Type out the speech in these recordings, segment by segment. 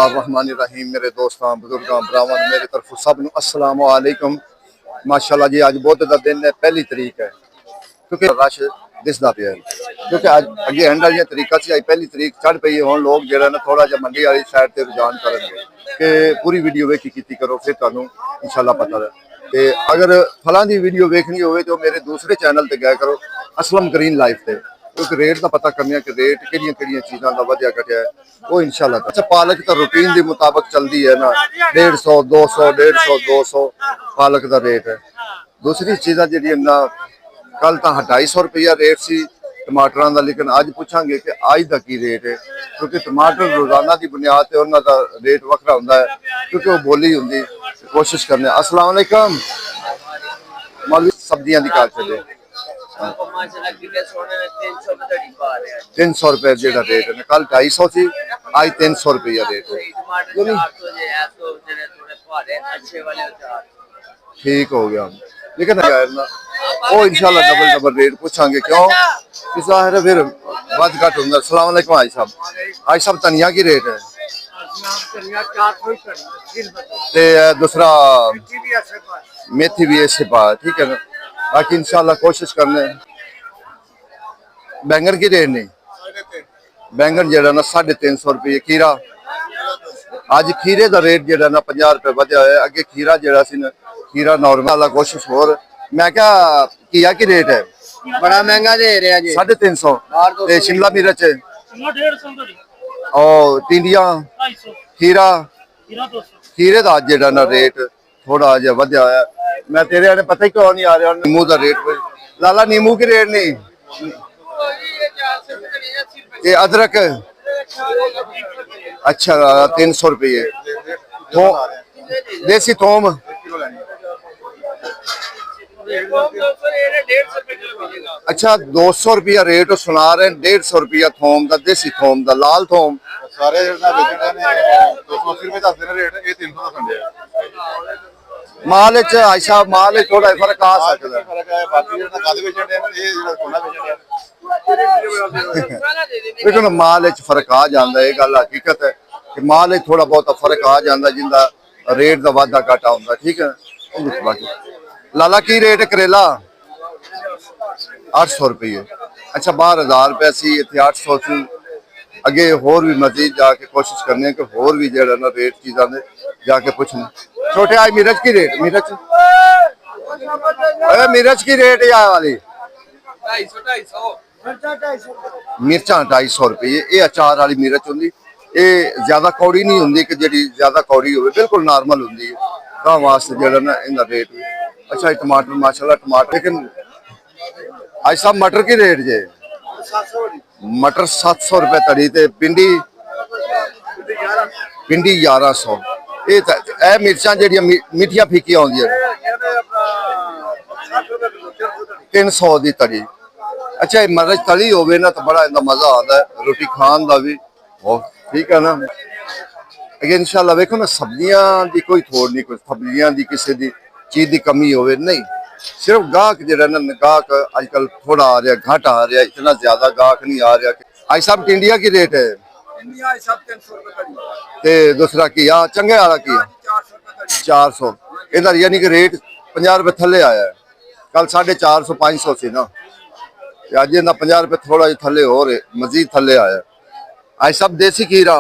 बिस्मिल्लाहिर्रहमानिर्रहीम। मेरे दोस्तों बुजुर्गों भरावां मेरे तरफ सब नूं अस्सलाम वालेकुम। माशाअल्लाह जी, अज बुध का दिन है, पहली तरीक है, क्योंकि रश दिसदा पिया है, क्योंकि अज अगे एंड वाली तरीका सी अज पहली तरीक चढ़ पई है। हुण लोग जिहड़ा ना थोड़ा जिहा मंडी वाली साइड ते रुझान करनगे कि पूरी वीडियो वेखी कीती करो, फिर तुहानूं इंशाअल्लाह पता है। ते अगर फलां दी वीडियो वेखनी होवे तो मेरे दूसरे चैनल ते गया करो, असलम ग्रीन लाइफ ते, क्योंकि रेट का पता करने कि रेट किहड़ियां किहड़ियां चीज़ों का वधिया घटिया है वो इंशाअल्लाह। अच्छा, पालक तो रूटीन के मुताबिक चलती है ना, 150 200 150 200 पालक का रेट है। दूसरी चीज़ा जी ना, कल तो 250 रुपया रेट सी टमाटर का, लेकिन अज पूछांगे कि अज का की रेट है, क्योंकि टमाटर रोजाना की बुनियाद पर उन्होंने रेट वखरा होंदा है, क्योंकि वो बोली होंगी। कोशिश करने। अस्सलाम वालेकुम मौलवी, सब्जियां की काट चले 300 रुपए जो रेट है, कल 250 सी, आज 300 रुपया रेट है। ठीक हो गया, लेकिन वो इंशाल्लाह डबल डबल रेट पूछांगे, क्यों कि फिर बद घट होंगे। अस्सलाम वालेकुम आज साहब धनिया की रेट है ते दूसरा मेथी भी ऐसे पा, ठीक है ना। बाकी इंशाल्लाह कोशिश करने। बैंगन की रेट नहीं, बैंगन जो ना 350 रुपये खीरा। अज खीरे का रेट जो ना 50 रुपये वधिया है। अगे खीरा जो खीरा नॉर्मल कोशिश होर। मैं क्या घिया की रेट है? बड़ा महंगा दे रहे जी, 350। शिमला मिर्च और टिंडिया खीरा, खीरे का अज जो ना रेट थोड़ा जहा वधिया है। मैं तेरे आने पता ही क्यों नहीं आ रहा। नींबू का रेट लाला, नींबू की रेट नहीं, ये अदरक अच्छा 300 रुपये। देसी थोम अच्छा 200 रुपया रेट सुना रहे हैं। 150 रुपया थोम का, देसी थोम का, लाल थोम सारे 280 रुपए दस दिन रेट, ये 300 का संडे है। माल अच्छा माल थोड़ा फर्क आ सकता है। लेकिन माल फर्क आ जाता है, गल हकीकत है कि माल थोड़ा बहुत फर्क आ जाता जिंदा रेट का वाधा घाटा होता। ठीक है लाला, की रेट करेला? 800 रुपये। अच्छा, बाहर 1000 रुपया सी, इतने 800 सी। अगे होर भी मजीद जाके कोशिश करने कि होर भी जो ना रेट चीज़ा ने जाके पूछने। छोटे आज मिर्च की रेट, मिर्च मिर्च की रेट या वाली मिर्चा 250 रुपये। ये अचार वाली मिर्च होंगी, ये ज्यादा कौड़ी नहीं होंगी कि जी ज्यादा कौड़ी हो, बिल्कुल नॉर्मल होंगी है। तो वास्ते जो ना इनका रेट। अच्छा, टमाटर माशाल्लाह टमाटर। लेकिन आज सब मटर की रेट जे? मटर 700 रुपये तड़ी, ते भिंडी भिंडी 1100। ये मिर्चा जड़ियां मिठिया फीकियां होंगी 300 की तड़ी। अच्छा, मिर्च तली हो ना तो बड़ा इनका मजा आता है रोटी खान का भी। ठीक है ना। अगे इंशाल्लाह वेखो ना, सब्जियां की कोई थोड़ नहीं, कोई सब्जियां की किसी की चीज की कमी हो नहीं। सिर्फ गाहक जो ना, गाहक अजकल थोड़ा आ रहा, घट आ रहा, इतना ज्यादा गाहक नहीं आ रहा। आज सब टिंडिया की रेट है ते दूसरा घिया चंगे वाला घिया 400। इधर यानी कि रेट 50 रुपये थले आया है। कल 450 500 सी ना, अज इन्ना 50 रुपये थोड़ा जिहा थले हो मजीद थले आया। आज सब देसी खीरा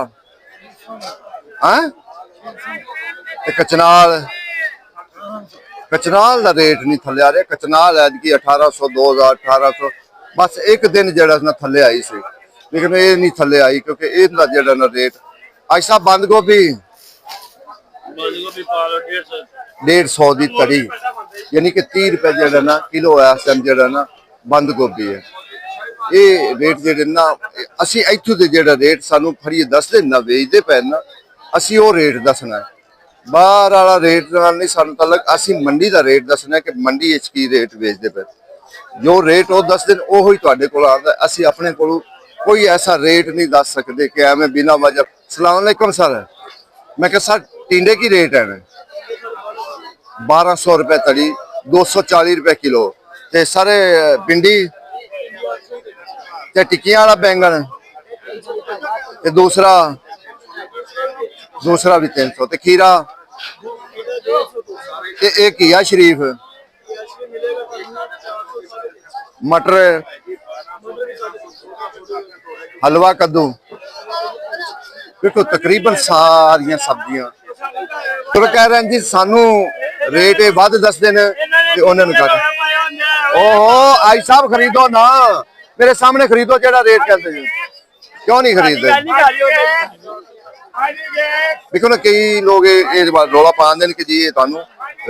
है। कचनाल, कचनाल का रेट नहीं थले आ रहा। कचनाल है कि 1800 2000 1800, बस एक दिन जरा ना थले आई सी, लेकिन ये नहीं थले आई क्योंकि इनका जरा ना रेट। आज साहब बंद गोभी 150 की तड़ी, यानी कि 30 रुपये जरा ना किलो है इस टाइम जरा ना बंद गोभी है। ये रेट जो ना असी इतों के जो रेट सानू फड़िए दसते ना बेचते पे ना, असी वो रेट दसना है। बाहर वाला रेट नहीं सानू तलक, असी मंडी का रेट दसना कि मंडी की रेट बेचते पे। जो रेट वो दस दिन वो तुहाडे कोल आंदा। असी अपने कोल कोई ऐसा रेट नहीं दस सकते कि एवं बिना वजह। सलाम अलैकुम सर, मैं क्या सर टिंडे की रेट है 1200 रुपये तड़ी, 240 रुपये किलो। ते सारे भिंडी ते टिक्कियां वाला बैंगन ते दूसरा दूसरा भी 300 ते खीरा ते एक घिया शरीफ मटर हलवा कद्दू देखो तकरीबन सारिया सब्जियां तो कह रहे हैं जी सानू रेट वध दसदे ने ते उन्होंने घट ओहो आई साहब खरीदो ना मेरे सामने खरीदो जेड़ा रेट कहते हैं क्यों नहीं खरीदते देखो ना कई लोग रौला पाते हैं कि जी तुहानू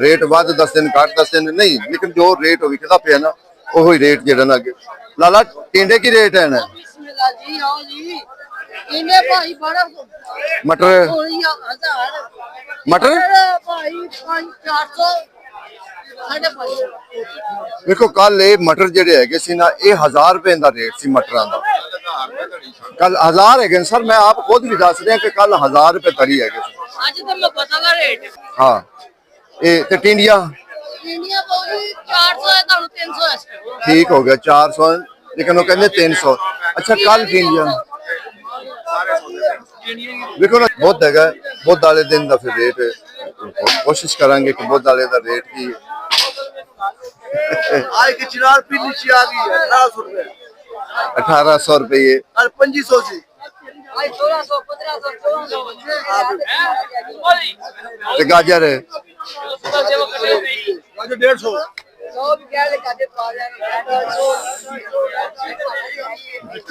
रेट वध दसदे ने घट दसदे ने नहीं लेकिन जो रेट विकदा पिया ना ओही रेट जेड़ा ना अगे लाला टिंडे की रेट है ना मटर मटर देखो कल ये मटर जेडे है सी ना ये 1000 रुपए का रेट सी मटरां दा कल 1000 है सर मैं आप खुद भी दस रहा कि कल 1000 रुपए तरी है हाँ ये ते टिंडिया ठीक हो गया 400 लेकिन वो कहते 300 अच्छा कल टिंडिया देखो ना बुध है बुध वाले दिन का फिर रेट कोशिश करांगे कि बुध वाले का रेट की 1800 रुपये 2500 जी गाजर 150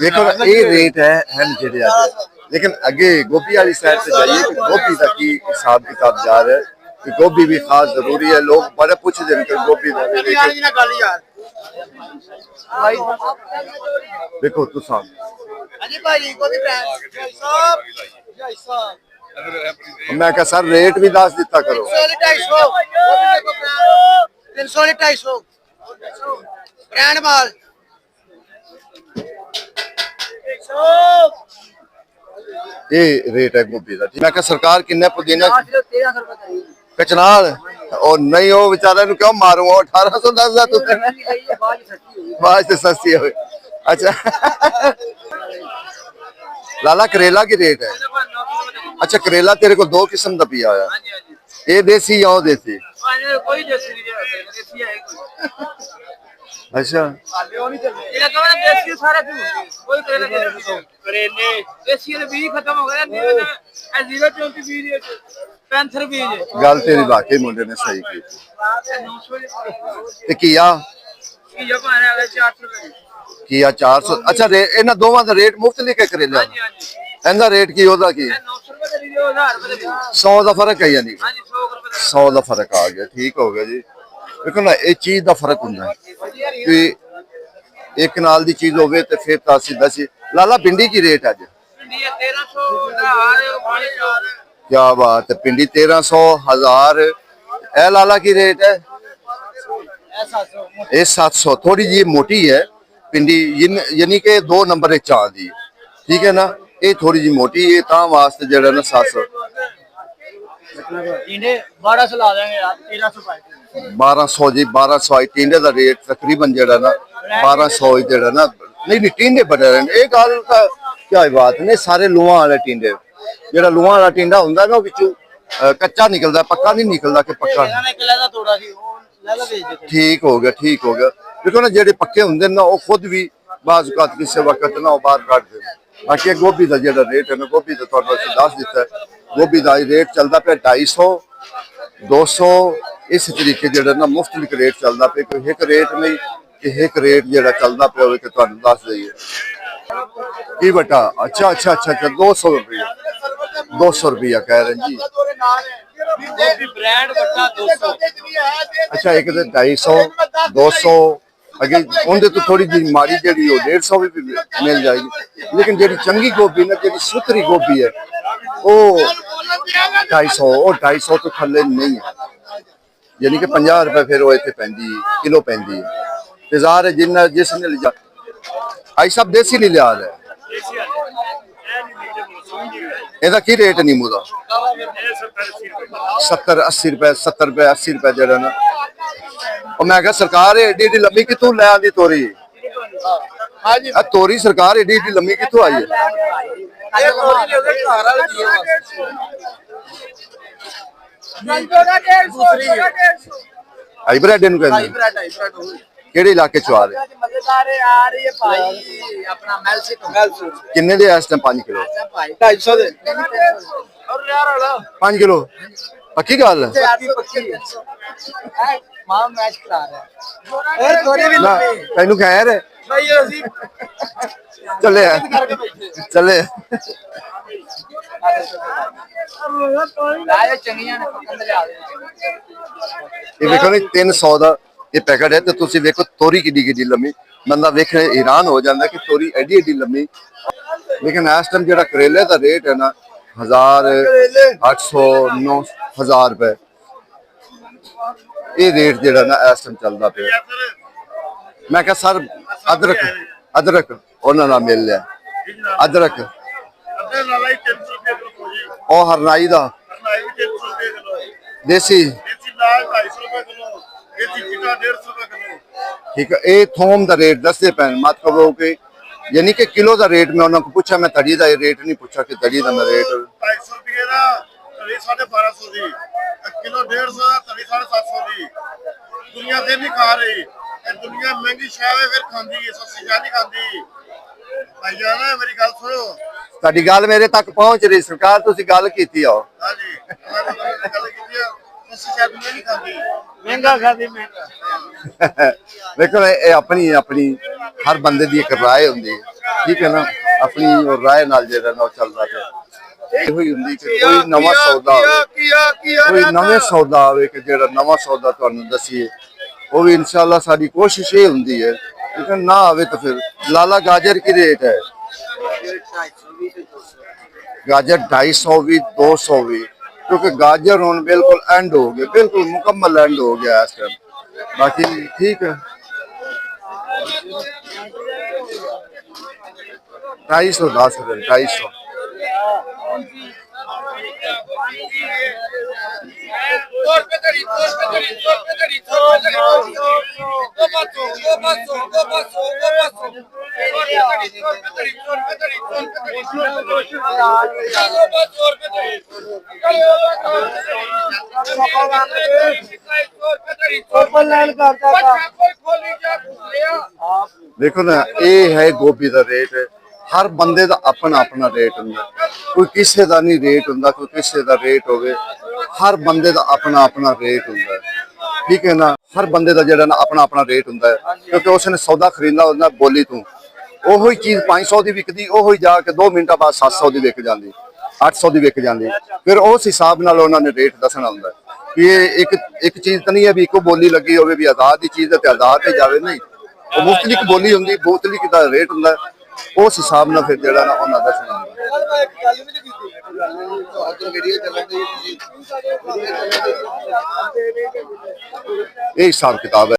देखो ना ये रेट है जेडे लेकिन अगे गोभी वाली साइड से जाइए कि गोभी का की हिसाब किताब जा रहा है कि गोभी भी खास जरूरी है लोग बड़े पूछते हैं कि गोभी का देखो तू मैं क्या सर रेट भी दस दिता करो 300 250 ब्रांड माल ये रेट है गोभी का मैं क्या सरकार किन्ने पुदीना कचनाल और नहीं हो बेचारे क्यों मारू 1810 तू बाज से सस्ती है अच्छा लाला करेला की रेट है अच्छा करेला तेरे को 2 किस्म का पिया है ये देसी या वो देसी अच्छा गल तेरी वाकई मुंडे ने सही की किया 400 अच्छा इन्हां दोवां दा रेट मुफ्त लिखे करेला इनका रेट की ओदा की 100 का फर्क है यानी 100 का फर्क आ गया ठीक हो गया जी देखो ना ये चीज का फर्क होंदा है कि एक नाल दी चीज होवे ते फिर ता सीधा सी लाला भिंडी की रेट आज क्या बात है भिंडी 1300 1000 ए लाला की रेट है ये 700 थोड़ी जी मोटी है भिंडी यानी कि 2 नंबर एक चांद दी ठीक है ना ये थोड़ी जी मोटी है ता वास्ते जेड़ा ना 700 1200 ला देंगे यार 1200 जी 1200 टिंडे का रेट तकरीबन जेड़ा ना 1200 जेड़ा ना नहीं टिंडे बड़े रहे ये गल का क्या बात नहीं सारे लुआं वाले टिंडे जेड़ा लुआं वाला टिंडा हुंदा ना विचों कच्चा निकलदा पक्का नहीं निकलदा कि पक्का ठीक हो गया देखो ना जेडे पक्के होंगे ना वो खुद भी बाज़ औक़ात किसी वक्त ना वो बाहर काट दे बाकी गोभी का जो रेट है ना गोभी का थोड़ा दस दिता है गोभी का रेट चलता पे 250 200 इस तरीके जो ना मुख्तलिफ रेट चलता पे कोई एक रेट नहीं कि एक रेट जो चलता पे हो दस दईए की बटा अच्छा 200 रुपया कह रहे जी अच्छा एक 250 200 अगे उनके तो थोड़ी जी माड़ी जी 150 भी मिल जाएगी लेकिन जी चंगी गोभी ना जी सुथरी गोभी है वो 250 तो थले नहीं है यानी कि 50 रुपए फिर वो इतने पैंदी किलो पैंदी है इंतजार है जिन्ना जिसने लिया आई सब देसी नहीं लिया है ਇਹਦਾ ਕੀ ਰੇਟ नींबू ਦਾ 70 80 रुपए 70 रुपए 80 रुपए जड़ा ना और मैं कहा सरकार एडी एडी लंबी कितों ले आंदी तोरी हां जी तोरी सरकार एडी एडी लंबी कितों आई है ਹਾਈਬ੍ਰਿਡ ਇਹਨੂੰ ਕਹਿੰਦੇ ਹਾਈਬ੍ਰਿਡ ਹਾਈਬ੍ਰਿਡ ਹੋ ਕਿਹੜੇ ਇਲਾਕੇ ਚ ਆ ਰਹੇ ਮਜ਼ੇਦਾਰ ਆ ਰਹੀ ਹੈ ਭਾਈ ਆਪਣਾ ਮੈਲਸੀ ਤੋਂ ਕਿੰਨੇ ਦੇ ਇਸ ਟਾਈਮ 5 ਕਿਲੋ ਭਾਈ 250 ਦੇ ਔਰ ਯਾਰ ਵਾਲਾ 5 ਕਿਲੋ ਪੱਕੀ ਗੱਲ ਪੱਕੀ ਮਾਂ ਮੈਚ ਕਰਾ ਰਿਹਾ ਇਹ ਥੋੜੀ ਵੀ ਨਾ ਤੈਨੂੰ ਖੈਰ ਹੈ ਭਾਈ ਅਸੀਂ ਚੱਲੇ ਚੱਲੇ ਆਏ ਚੰਗੀਆਂ ਨੇ ਪਕੜ ਲਿਆ ਇਹ ਵੇਖੋ ਨੀ 300 ਦਾ ਇਹ ਪੈਕਟ ਹੈ ਤੇ ਤੁਸੀਂ ਵੇਖੋ ਤੋਰੀ ਕਿੱਡੀ ਕਿੱਡੀ ਲੰਮੀ ਬੰਦਾ ਵੇਖੇ ਹੈਰਾਨ ਹੋ ਜਾਂਦਾ ਕਿ ਤੋਰੀ ਐਡੀ ਐਡੀ ਲੰਮੀ ਲੇਕਿਨ ਇਸ ਟਾਈਮ ਜਿਹੜਾ ਕਰੇਲੇ ਦਾ ਰੇਟ ਹੈ ਨਾ 1800 9000 ਰੁਪਏ ਇਹ ਰੇਟ ਜਿਹੜਾ ਨਾ ਇਸ ਟਾਈਮ ਚੱਲਦਾ ਪਿਆ ਮੈਂ ਕਿਹਾ ਸਰ ਅਦਰਕ ਉਹਨਾਂ ਨਾਲ ਮਿਲ ਲਿਆ ਅਦਰਕ ਅੱਧੇ ਨਾਲ ਹੀ 300 ਰੁਪਏ ਕਿਲੋ ਜੀ ਉਹ ਹਰਨਾਈ ਦਾ ਹਰਨਾਈ ਵੀ 300 ਰੁਪਏ ਕਿਲੋ ਦੇਸੀ ਦੇਸੀ ਲਾਲ 250 ਰੁਪਏ ਕਿਲੋ ਦੇਸੀ ਚਿੱਟਾ 150 ਰੁਪਏ ਕਿਲੋ ठीक है ये थोम का रेट दसते पे मत कहो कि यानी कि किलो का रेट मैं उन्होंने पूछा मैं तड़ी का रेट नहीं पूछा कि तड़ी का मैं रेट 250 ਰੁਪਏ ਦਾ ਤਰੀ 1250 ਦੀ ਕਿਲੋ 150 ਦਾ ਤਰੀ 750 ਦੀ ਦੁਨੀਆ ਤੇ ਨਹੀਂ ਖਾ ਰਹੀ ਇਹ ਦੁਨੀਆ ਮਹਿੰਗੀ ਸ਼ੈ ਹੈ ਫਿਰ ਖਾਂਦੀ ਹੈ ਸਸਤੀ ਸ਼ੈ ਨਹੀਂ ਖਾਂਦੀ ਭਾਈ ਜਾਨਾ ਮੇਰੀ ਗੱਲ ਸੁਣੋ ਤੁਹਾਡੀ ਗੱਲ ਮੇਰੇ ਤੱਕ ਪਹੁੰਚ ਰਹੀ ਸਰਕਾਰ ਤੁਸੀਂ ਗੱਲ ਕੀਤੀ ਆ ਹਾਂਜੀ ਮੈਂ ਗੱਲ ਕੀਤੀ ਹੈ ਸਸਤੀ ਸ਼ੈ ਦੁਨੀਆ ਨਹੀਂ ਖਾਂਦੀ ਮਹਿੰਗਾ ਖਾਦੀ ਮਹਿੰਗਾ देखो ये अपनी अपनी हर बंदे की एक राय होंगी ठीक है ना अपनी और राय नाल जेड़ा ना चलदा पे ਇਹੋ ਹੀ ਹੁੰਦੀ ਕਿ ਕੋਈ ਨਵਾਂ ਸੌਦਾ ਹੋਵੇ ਕੋਈ ਨਵੇਂ ਸੌਦਾ ਆਵੇ ਕਿ ਜਿਹੜਾ ਨਵਾਂ ਸੌਦਾ ਤੁਹਾਨੂੰ ਦਸੀਏ ਉਹ ਵੀ ਇਨਸ਼ਾਅੱਲਾ ਸਾਡੀ ਕੋਸ਼ਿਸ਼ ਇਹ ਹੁੰਦੀ ਹੈ ਕਿ ਨਾ ਆਵੇ ਤਾਂ ਫਿਰ ਲਾਲਾ ਗਾਜਰ ਕੀ ਰੇਟ ਹੈ गाजर 250 भी 200 भी क्योंकि गाजर ਹੁਣ बिल्कुल एंड हो गए बिल्कुल मुकम्मल एंड हो गया इस टाइम बाकी ठीक है 250 250 देखो ना ये है गोभी का रेट हर बंदे का अपना अपना रेट होंगे कोई किसी का नहीं रेट होंगे कोई किसी का रेट होवे हर बंदे का अपना अपना रेट होंगे ठीक है ना हर बंदे का जेड़ा ना अपना अपना रेट होंगे क्योंकि उसने सौदा खरीदना होंगे बोली तू ਉਹੀ चीज 500 ਦੀ ਵਿਕਦੀ ਉਹੀ ਜਾ ਕੇ 2 ਮਿੰਟਾਂ ਬਾਅਦ 700 ਦੀ ਵਿਕ ਜਾਂਦੀ 800 ਦੀ ਵਿਕ ਜਾਂਦੀ ਫਿਰ ਉਸ ਹਿਸਾਬ ਨਾਲ ਉਹਨਾਂ ਨੇ ਰੇਟ ਦੱਸਣਾ ਹੁੰਦਾ ਕਿ ਇਹ ਇੱਕ ਚੀਜ਼ ਤਾਂ ਨਹੀਂ ਹੈ ਵੀ ਇੱਕੋ ਬੋਲੀ ਲੱਗੀ ਹੋਵੇ ਵੀ ਆਜ਼ਾਦ ਦੀ ਚੀਜ਼ ਤੇ ਆਜ਼ਾਦ ਤੇ ਜਾਵੇ ਨਹੀਂ ਉਹ ਮੁਖਤਲਿਫ ਬੋਲੀ ਹੁੰਦੀ ਮੁਖਤਲਿਫ ਦਾ ਰੇਟ ਹੁੰਦਾ ਉਸ ਹਿਸਾਬ ਨਾਲ ਫਿਰ ਜਿਹੜਾ ਨਾ ਉਹਨਾਂ ਦੱਸਣਾ ਹੁੰਦਾ ਇਹ ਹਿਸਾਬ ਕਿਤਾਬ ਹੈ